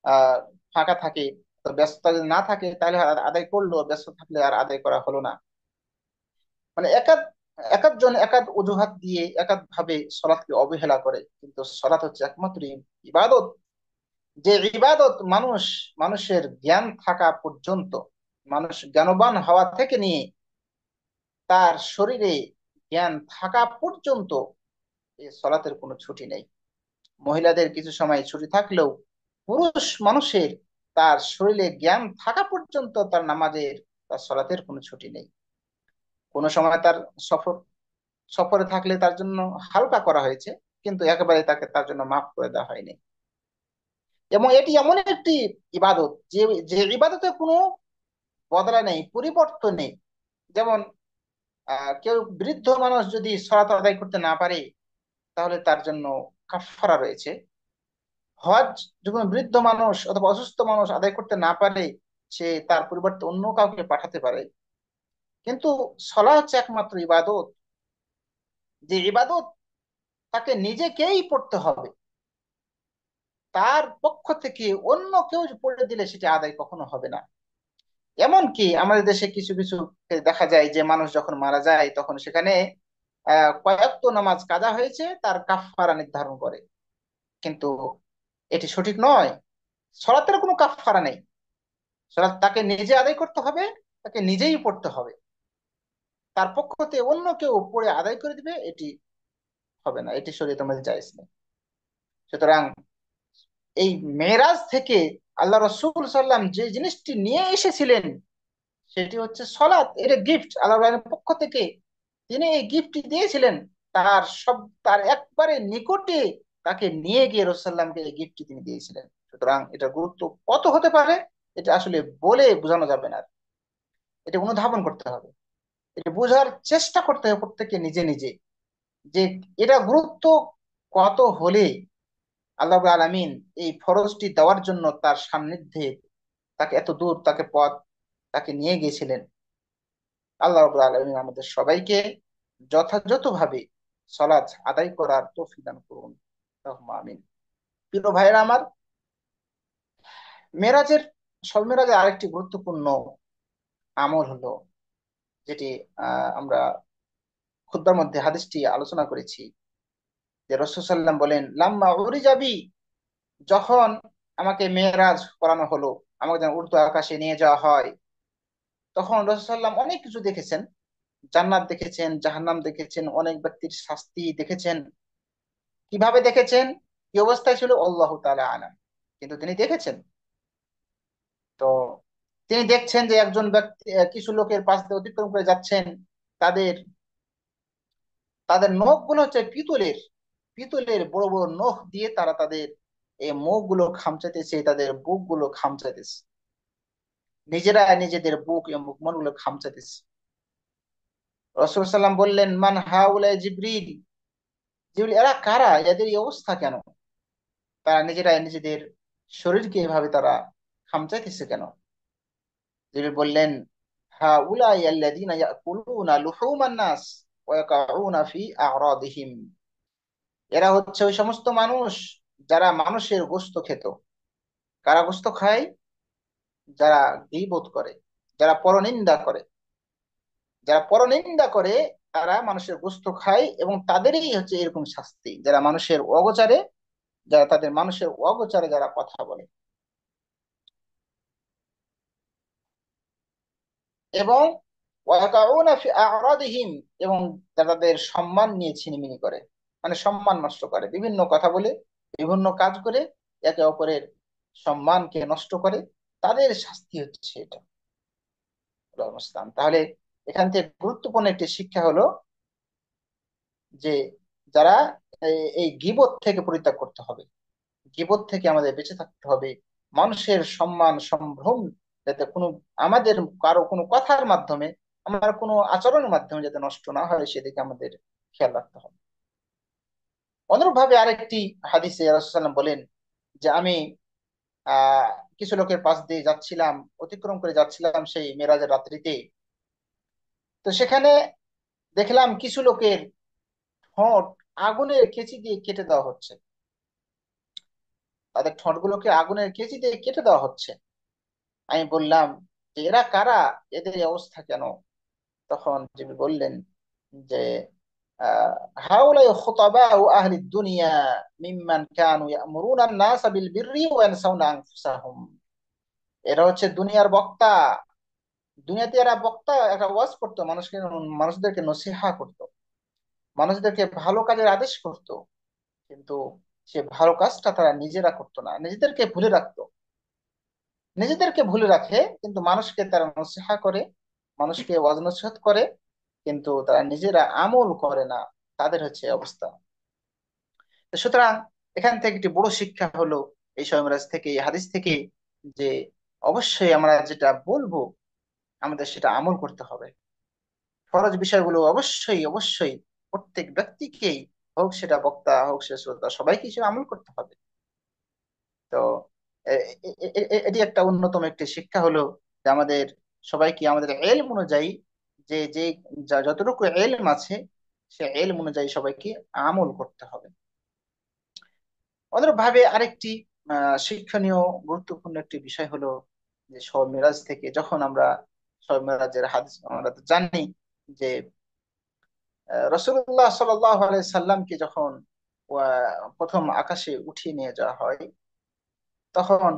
আহ ফাঁকা থাকে, তো ব্যস্ততা যদি না থাকে তাহলে আদায় করলো, ব্যস্ত থাকলে আর আদায় করা হলো না। মানে একাধ জন একাধ অজুহাত দিয়ে একাধ ভাবে সলাৎকে অবহেলা করে, কিন্তু সলাৎ হচ্ছে একমাত্র ইবাদত, যে ইবাদত মানুষের জ্ঞান থাকা পর্যন্ত, মানুষ জ্ঞানবান হওয়া থেকে নিয়ে তার শরীরে জ্ঞান থাকা পর্যন্ত এই সলাতের কোনো ছুটি নেই। মহিলাদের কিছু সময় ছুটি থাকলেও পুরুষ মানুষের তার শরীরে জ্ঞান থাকা পর্যন্ত তার সলাতের কোনো ছুটি নেই। কোনো সময় তার সফর সফরে থাকলে তার জন্য হালকা করা হয়েছে, কিন্তু একেবারে তাকে তার জন্য মাফ করে দেওয়া হয়নি। এবং এটি এমন একটি ইবাদত যে যে ইবাদতে কোনো বদলা নেই, পরিবর্তন নেই। যেমন কেউ বৃদ্ধ মানুষ যদি সলাত আদায় করতে না পারে, তাহলে তার জন্য কাফফারা রয়েছে। হজ যখন বৃদ্ধ মানুষ অথবা অসুস্থ মানুষ আদায় করতে না পারে, সে তার পরিবর্তে অন্য কাউকে পাঠাতে পারে। কিন্তু সলাহ হচ্ছে একমাত্র ইবাদত, যে ইবাদত তাকে নিজেকেই পড়তে হবে। তার পক্ষ থেকে অন্য কেউ পড়ে দিলে সেটা আদায় কখনো হবে না। এমনকি আমাদের দেশে কিছু কিছু দেখা যায় যে মানুষ যখন মারা যায় তখন সেখানে কয়েকত নামাজ কাজা হয়েছে তার কাফফারা নির্ধারণ করে, কিন্তু এটি সঠিক নয়। সলাতের কোনো কাফফারা নেই। সলাত তাকে নিজে আদায় করতে হবে, তাকে নিজেই পড়তে হবে। তার পক্ষ থেকে অন্য কেউ পড়ে আদায় করে দিবে, এটি হবে না, এটি শরীয়তের মধ্যে জায়েজ নেই। সুতরাং এই মেরাজ থেকে আল্লাহ রসুল সাল্লাম যে জিনিসটি নিয়ে এসেছিলেন সেটি হচ্ছে সলাৎ। এটা গিফট আল্লাহ তাআলার পক্ষ থেকে। তিনি এই গিফটটি দিয়েছিলেন তার একবারে নিকটে তাকে নিয়ে গিয়ে রসুল্লামকে এই গিফটটি তিনি দিয়েছিলেন। সুতরাং এটা গুরুত্ব কত হতে পারে এটা আসলে বলে বোঝানো যাবে না। এটা অনুধাবন করতে হবে, এটা বোঝার চেষ্টা করতে হবে প্রত্যেকে নিজে নিজে, যে এটা গুরুত্ব কত হলে আল্লাহ রাব্বুল আলামিন এই ফরজটি দেওয়ার জন্য তার সান্নিধ্যে তাকে এত দূর তাকে পথ তাকে নিয়ে গিয়েছিলেন। আল্লাহ রাব্বুল আলামিন আমাদের সবাইকে যথাযথভাবে সলাৎ আদায় করার তৌফিক দান করুন। আল্লাহুম্মা আমিন। প্রিয় ভাইয়েরা আমার, মেরাজের সব মেরাজের আরেকটি গুরুত্বপূর্ণ আমল হলো যেটি আমরা খুতবার মধ্যে হাদিসটি আলোচনা করেছি, যে রাসূল সাল্লাল্লাহু আলাইহি ওয়াসাল্লাম বলেন, লাম্মা উরিজাবি, যখন আমাকে মেরাজ করানো হলো, আমাকে যখন উর্দু আকাশে নিয়ে যাওয়া হয়, তখন রাসূল সাল্লাল্লাহু আলাইহি ওয়াসাল্লাম অনেক কিছু দেখেছেন। জান্নাত দেখেছেন, জাহান্নাম দেখেছেন, অনেক ব্যক্তির শাস্তি দেখেছেন। কিভাবে দেখেছেন, কি অবস্থায় ছিল, আল্লাহ তাআলা আলাম, কিন্তু তিনি দেখেছেন। তো তিনি দেখছেন যে একজন ব্যক্তি কিছু লোকের পাশ দিয়ে অতিক্রম করে যাচ্ছেন, তাদের তাদের নখ গুলো হচ্ছে পিতলের, পিতলের বড় বড় নখ দিয়ে তারা তাদের এই মুখ গুলো খামচাইতেছে, তাদের বুক গুলো খামচাইতেছে, নিজেরা নিজেদের বুক এবং মুখমন গুলো খামচাইতেছে। রাসূল সাল্লাম বললেন, মান হাউলা জিবরিল, জিবরিল এরা কারা, এদের এই অবস্থা কেন, তারা নিজেরা নিজেদের শরীরকে এভাবে তারা খামচাইতেছে কেন? জিবরিল বললেন, হাউলাই আল্লাযীনা ইয়াকুলুনা লুহুমান নাস ওয়া ইয়াকাউনা ফি আ'রাদিহিম, এরা হচ্ছে ওই সমস্ত মানুষ যারা মানুষের গোশত খেত। কারা গোশত খায়? যারা গীবত করে, যারা পরনিন্দা করে। যারা পরনিন্দা করে তারা মানুষের গোশত খায়, এবং তাদেরই হচ্ছে এরকম শাস্তি, যারা মানুষের অগোচরে, যারা তাদের মানুষের অগোচরে যারা কথা বলে, এবং ওয়াকাউনা ফি আ'রাদিহিম, এবং যারা তাদের সম্মান নিয়ে ছিনিমিনি করে, মানে সম্মান নষ্ট করে, বিভিন্ন কথা বলে, বিভিন্ন কাজ করে একে অপরের সম্মানকে নষ্ট করে, তাদের শাস্তি হচ্ছে এটা। আল্লাহু মুস্তাআন। তাহলে এখান থেকে গুরুত্বপূর্ণ একটি শিক্ষা হলো যে যারা এই গীবত থেকে পরিত্যাগ করতে হবে, গীবত থেকে আমাদের বেঁচে থাকতে হবে। মানুষের সম্মান সম্ভ্রম যাতে কোনো আমাদের কারো কোনো কথার মাধ্যমে, আমার কোনো আচরণের মাধ্যমে যাতে নষ্ট না হয় সেদিকে আমাদের খেয়াল রাখতে হবে। অনুরূপভাবে আরেকটি হাদিসে রাসূলুল্লাহ সাল্লাল্লাহু আলাইহি ওয়াসাল্লাম বলেন যে আমি আহ কিছু লোকের পাশ দিয়ে যাচ্ছিলাম, অতিক্রম করে যাচ্ছিলাম সেই মেরাজের রাত্রিতে। তো সেখানে দেখলাম কিছু লোকের ঠোঁট আগুনের কেচি দিয়ে কেটে দেওয়া হচ্ছে, তাদের ঠোঁটগুলোকে আগুনের কেচি দিয়ে কেটে দেওয়া হচ্ছে। আমি বললাম যে এরা কারা, এদের এই অবস্থা কেন? তখন যিনি বললেন যে হাউলাই খুতাবাউ আহলি দুনিয়া মিম্মান কানু ইয়ামুরুনা আন-নাস বিল বিররি ওয়া ইয়ানসাউনা আনফুসাহুম, এরা হচ্ছে দুনিয়ার বক্তা। দুনিয়াতে এরা বক্তা, একটা ওয়াজ করতো, মানুষদেরকে নসিহা করতো, মানুষদেরকে ভালো কাজের আদেশ করতো, কিন্তু সে ভালো কাজটা তারা নিজেরা করতো না, নিজেদেরকে ভুলে রাখে, কিন্তু মানুষকে তারা নসিহা করে, মানুষকে ওয়াজ নসিহত করে, কিন্তু তারা নিজেরা আমল করে না। তাদের হচ্ছে এই অবস্থা। তো সুতরাং এখান থেকে একটি বড় শিক্ষা হলো এই সমরাজ থেকে, এই হাদিস থেকে, যে অবশ্যই আমরা যেটা বলবো আমাদের সেটা আমল করতে হবে। ফরজ বিষয়গুলো অবশ্যই অবশ্যই প্রত্যেক ব্যক্তিকেই, হোক সেটা বক্তা হোক সে শ্রোতা, সবাইকে সে আমল করতে হবে। তো এটি একটা অন্যতম একটি শিক্ষা হলো যে আমাদের সবাইকে আমাদের এলম অনুযায়ী, যে যে যতটুকু এলম আছে সে এলম অনুযায়ী সবাইকে আমল করতে হবে। অনুরূপ ভাবে আরেকটি শিক্ষণীয় গুরুত্বপূর্ণ একটি বিষয় হলো যে শবে মেরাজ থেকে যখন আমরা শবে মেরাজের হাদিস আমরা তো জানি যে রাসূলুল্লাহ সাল্লাল্লাহু আলাইহি সাল্লামকে যখন প্রথম আকাশে উঠিয়ে নিয়ে যাওয়া হয়, তখন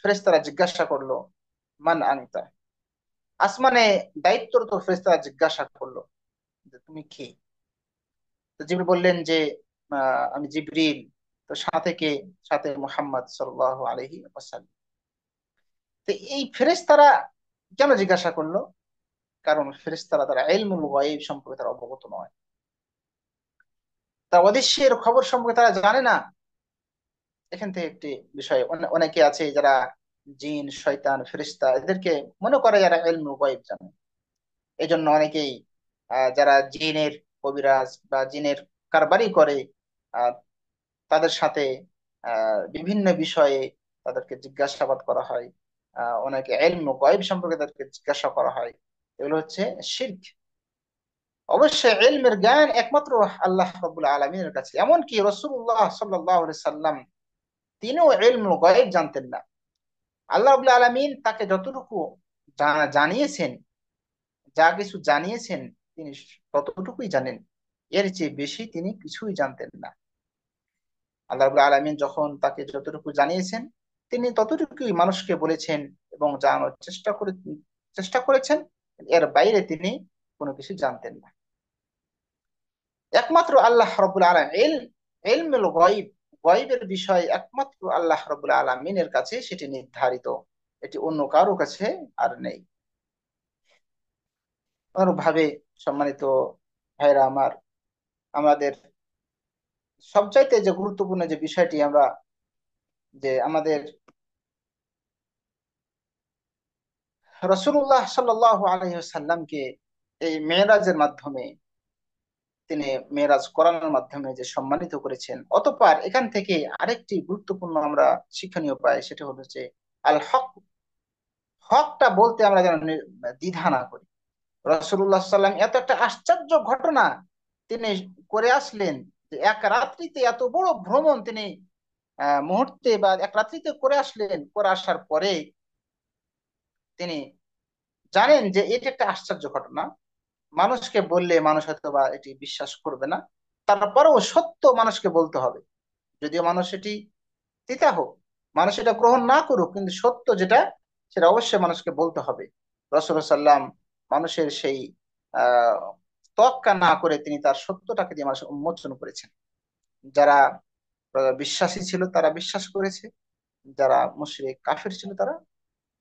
ফেরেশতারা জিজ্ঞাসা করলো, মান আনতা। আসমানে দায়িত্বরত ফেরেশতারা জিজ্ঞাসা করলো যে তুমি কি। তো জিবরিল বললেন যে আমি জিবরিল। তো সাথে কে? সাথে মুহাম্মদ সাল্লাল্লাহু আলাইহি ওয়াসাল্লাম। তো এই ফেরেশতারা কেন জিজ্ঞাসা করলো? কারণ ফেরেশতারা তারা ইলমুল গায়ব সম্পর্কে তারা অবগত নয়, তার অদৃশ্যের খবর সম্পর্কে তারা জানে না। এখান থেকে একটি বিষয়, অনেকে আছে যারা জিন, শয়তান, ফেরেশতা এদেরকে মনে করে যারা ইলমুল গায়ব জানে। এই জন্য অনেকেই যারা জিনের কবিরাজ বা জিনের কারবারি করে, আহ, তাদের সাথে বিভিন্ন বিষয়ে তাদেরকে জিজ্ঞাসাবাদ করা হয়। অনেকে ইলমুল গায়ব সম্পর্কে তাদেরকে জিজ্ঞাসা করা হয়। এগুলো হচ্ছে শিরক। অবশ্যই ইলমের জ্ঞান একমাত্র আল্লাহ রাব্বুল আলামিনের কাছে। এমনকি রাসূলুল্লাহ সাল্লাল্লাহু আলাইহি সাল্লাম তিনিও ইলমুল গায়ব জানতেন না। আল্লাহ রাব্বুল আলামিন তাকে যতটুকু জানিয়েছেন, যা কিছু জানিয়েছেন, তিনি ততটুকুই জানেন। এর চেয়ে বেশি তিনি কিছুই জানতেন না। আল্লাহ রাব্বুল আলামিন যখন তাকে যতটুকু জানিয়েছেন, তিনি ততটুকুই মানুষকে বলেছেন এবং জানানোর চেষ্টা করেছেন। এর বাইরে তিনি কোনো কিছু জানতেন না। একমাত্র আল্লাহ রাব্বুল আলামিন ইলমুল গায়ব, গায়বের বিষয় একমাত্র আল্লাহ রাব্বুল আলামিনের কাছে সেটি নির্ধারিত। এটি অন্য কারো কাছে আর নেই। অনুরূপভাবে সম্মানিত ভাইরা আমার, আমাদের সবচাইতে যে গুরুত্বপূর্ণ যে বিষয়টি আমরা, যে আমাদের রাসূলুল্লাহ সাল্লাল্লাহু আলাইহি ওয়াসাল্লামকে এই মেরাজের মাধ্যমে, তিনি মেরাজ করানোর মাধ্যমে যে সম্মানিত করেছেন, অতঃপর এখান থেকে আরেকটি গুরুত্বপূর্ণ আমরা শিক্ষণীয় পাই, সেটা হলো যে আল হক। হকটা বলতে আমরা যেন দ্বিধা না করি। রাসূলুল্লাহ সাল্লাম এত একটা আশ্চর্য ঘটনা তিনি করে আসলেন, যে এক রাত্রিতে এত বড় ভ্রমণ তিনি মুহূর্তে বা এক রাত্রিতে করে আসলেন। করে আসার পরে তিনি জানেন যে এটি একটা আশ্চর্য ঘটনা। মানুষকে বললে মানুষ হয়তো বা এটি বিশ্বাস করবে না, তারপরেও সত্য মানুষকে বলতে হবে। যদিও মানুষ এটি তিতা হোক, মানুষ এটা গ্রহণ না করুক, কিন্তু সত্য যেটা, সেটা অবশ্যই মানুষকে বলতে হবে। রাসূলুল্লাহ সাল্লাম মানুষের সেই আহ তোয়াক্কা না করে তিনি তার সত্যটাকে দিয়ে মানুষের উন্মোচন করেছেন। যারা বিশ্বাসী ছিল তারা বিশ্বাস করেছে, যারা মুশরিক কাফির ছিল তারা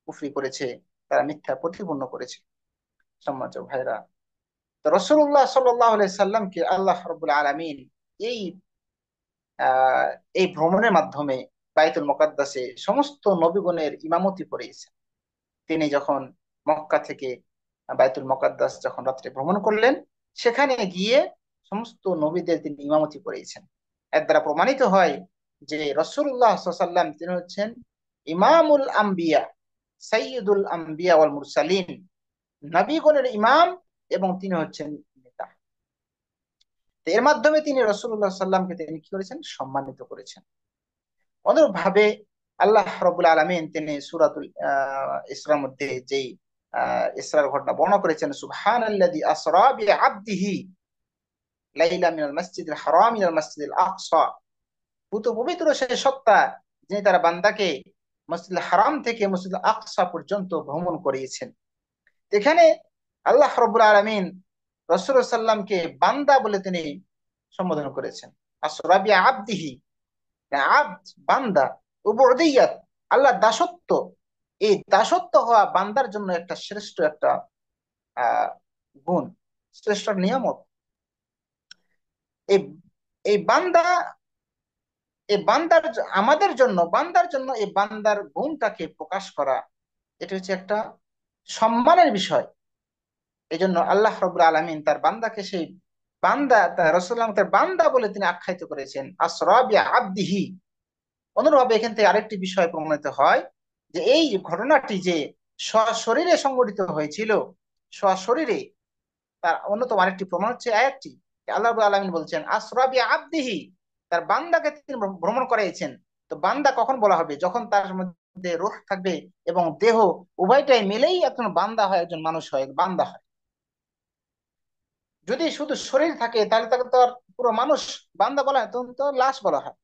কুফরি করেছে, তারা মিথ্যা প্রতিপন্ন করেছে। সম্মানিত ভাইরা, তো রাসূলুল্লাহ সাল্লাল্লাহু আলাইহি সাল্লামকে আল্লাহ রাব্বুল আলামিন এই আহ এই ভ্রমণের মাধ্যমে বাইতুল মুকাদ্দাসে সমস্ত নবীগণের ইমামতি করিয়েছেন। তিনি যখন মক্কা থেকে বাইতুল মুকাদ্দাস যখন রাত্রে ভ্রমণ করলেন, সেখানে গিয়ে সমস্ত নবীদের তিনি ইমামতি করিয়েছেন। এর দ্বারা প্রমাণিত হয় যে রাসূলুল্লাহ সাল্লাল্লাহু আলাইহি ওয়াসাল্লাম তিনি হচ্ছেন ইমামুল আম্বিয়া, সাইয়্যিদুল আম্বিয়া ওয়াল মুরসালিন, নবীগণের ইমাম, এবং তিনি হচ্ছেন নেতা। তো এর মাধ্যমে তিনি রাসূলুল্লাহ সাল্লামকে তিনি কি করেছেন? সম্মানিত করেছেন। অনুরূপভাবে আল্লাহ রাব্বুল আলামিন তিনি সূরাতুল ইসরার মধ্যে যেই ইসরার ঘটনা বর্ণনা করেছেন, সুবহানাল্লাযী আসরা বিআবদিহি লাইলা মিনাল মাসজিদিল হারাম ইলাল মাসজিদিল আকসা। পুত পবিত্র সেই সত্তা যিনি তার বান্দাকে মসজিদুল হারাম থেকে মসজিদুল আকসা পর্যন্ত ভ্রমণ করিয়েছেন। এখানে আল্লাহ রাব্বুল আলামিন রাসূলুল্লাহ সাল্লামকে বান্দা বলে তিনি সম্বোধন করেছেন। আসরা বিআবদিহি, আব্দ বান্দা, উবুদিয়াত আল্লাহ দাসত্ব। এই দাসত্ব হওয়া বান্দার জন্য একটা শ্রেষ্ঠ একটা আহ গুণ, শ্রেষ্ঠ নিয়ামত। এই এই বান্দা, এই বান্দার আমাদের জন্য, বান্দার জন্য এই বান্দার গুণটাকে প্রকাশ করা, এটা হচ্ছে একটা সম্মানের বিষয়। এই জন্য আল্লাহ রাব্বুল আলামিন তার বান্দাকে সেই বান্দা, তার রাসূলুল্লাহ তার বান্দা বলে তিনি আখ্যায়িত করেছেন, আসরা বিআবদিহি। অনুরূপভাবে এখান থেকে আরেকটি বিষয় প্রমাণিত হয় যে এই ঘটনাটি যে সশরীরে সংঘটিত হয়েছিল, সশরীরে, তার অন্যতম আরেকটি প্রমাণ হচ্ছে আয়াতটি। আল্লাহ রাব্বুল আলামিন বলছেন আসরা বিআবদিহি, তার বান্দাকে তিনি ভ্রমণ করাইছেন। তো বান্দা কখন বলা হবে? যখন তার মধ্যে রূহ থাকবে এবং দেহ, উভয়টাই মিলেই একজন বান্দা হয়, একজন মানুষ হয়, বান্দা হয়। যদি শুধু শরীর থাকে তাহলে তাকে তো আর পুরো মানুষ বান্দা বলা হয়, তখন তো লাশ বলা হয়।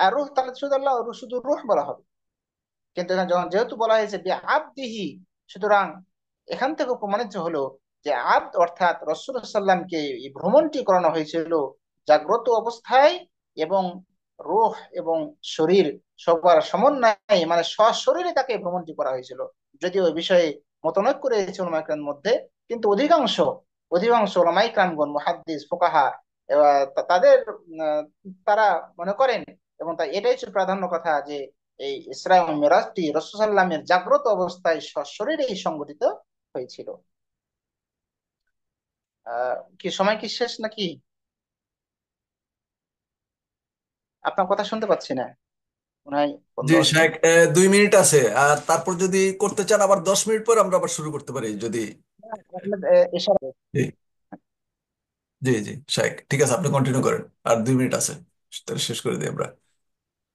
আর রূহ তাহলে শুধু আল্লাহ, শুধু রূহ বলা হবে। কিন্তু এখানে যখন যেহেতু বলা হয়েছে আবদিহি, সুতরাং এখান থেকে প্রমাণিত হলো যে আব্দ অর্থাৎ রাসূল সাল্লামকে এই ভ্রমণটি করানো হয়েছিল জাগ্রত অবস্থায়, এবং রূহ এবং শরীর সবার সমন্বয়ে, মানে সশরীরে তাকে ভ্রমণটি করা হয়েছিল। যদিও ওই বিষয়ে মতনৈক্য রয়েছে উলামায়ে কেরামের মধ্যে, কিন্তু অধিকাংশ অধিকাংশ উলামায়ে কেরামগণ, মুহাদ্দিস, ফুকাহা, তাদের আহ, তারা মনে করেন, এবং তাই এটাই হচ্ছে প্রাধান্য কথা, যে এই ইসরা ও মিরাজটি রাসূল সাল্লামের জাগ্রত অবস্থায় সশরীরেই সংঘটিত হয়েছিল। কি সময় কি শেষ নাকি? আপনার কথা শুনতে পাচ্ছি না, মনে হয় বন্ধ জি আছে। শাহেক, 2 মিনিট আছে, আর তারপর যদি করতে চান আবার 10 মিনিট পর আমরা আবার শুরু করতে পারি যদি। আসলে, ইশারা। জি জি জি শাহেক, ঠিক আছে, আপনি কন্টিনিউ করেন। আর 2 মিনিট আছে, তাহলে শেষ করে দিই আমরা।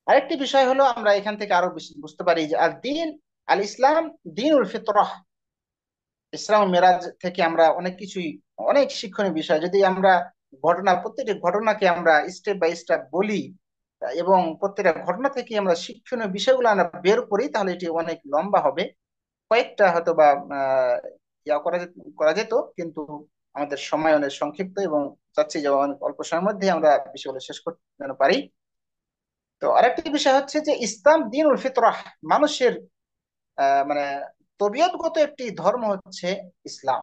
আরেকটি বিষয় হলো, আমরা এখান থেকে আরো বেশি বুঝতে পারি যে আল দিন, আল ইসলাম দিনুল ফিতরাহ। ইসলাম ও মেরাজ থেকে আমরা অনেক কিছুই, অনেক শিক্ষণীয় বিষয়, যদি আমরা প্রত্যেকটি ঘটনাকে আমরা স্টেপ বাই স্টেপ বলি, এবং প্রত্যেকটা ঘটনা থেকে আমরা শিক্ষণীয় বিষয়গুলো আমরা বের করি, তাহলে এটি অনেক লম্বা হবে। কয়েকটা হয়তো বা করা যেত, কিন্তু আমাদের সময় অনেক সংক্ষিপ্ত, এবং চাচ্ছি যে অনেক অল্প সময়ের মধ্যে আমরা বিষয়গুলো শেষ করতে যেন পারি। তো আরেকটি বিষয় হচ্ছে যে ইসলাম দিনুল ফিতরাহ, মানুষের মানে তবিয়তগত একটি ধর্ম হচ্ছে ইসলাম।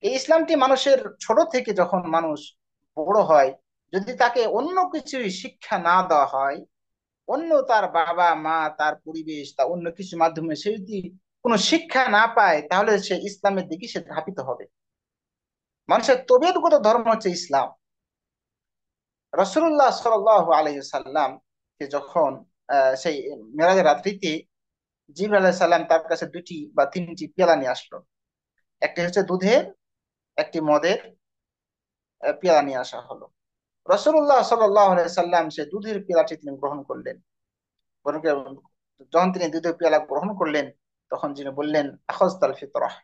এই ইসলামটি মানুষের ছোট থেকে যখন মানুষ বড় হয়, যদি তাকে অন্য কিছু শিক্ষা না দেওয়া হয়, অন্য তার বাবা মা, তার পরিবেশ, তা অন্য কিছুর মাধ্যমে সে যদি কোনো শিক্ষা না পায়, তাহলে সে ইসলামের দিকে সে ধাবিত হবে। মানুষের তবিয়তগত ধর্ম হচ্ছে ইসলাম। রাসূলুল্লাহ সাল্লাল্লাহু আলাইহি সাল্লাম কে যখন সেই মেরাজের রাত্রিতে জিবরাইল আলাইহিস সালাম তার কাছে দুটি বা তিনটি পেয়ালা নিয়ে আসলো। একটি হচ্ছে দুধের, একটি মদের পেয়ালা নিয়ে আসা হলো। রাসূলুল্লাহ সাল্লাল্লাহু আলাইহি সাল্লাম সেই দুধের পেয়ালাটি তিনি গ্রহণ করলেন। গ্রহণ করে- যখন তিনি দুধের পেয়ালা গ্রহণ করলেন, তখন যিনি বললেন, আখাযতাল ফিতরাহ,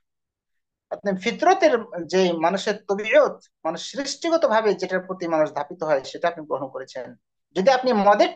আপনি ফিতরতের, যে মানুষের তবিয়ত, মানুষ সৃষ্টিগত ভাবে যেটার প্রতি মানুষ ধাপিত হয়, সেটা আপনি গ্রহণ করেছেন। যদি আপনি মদের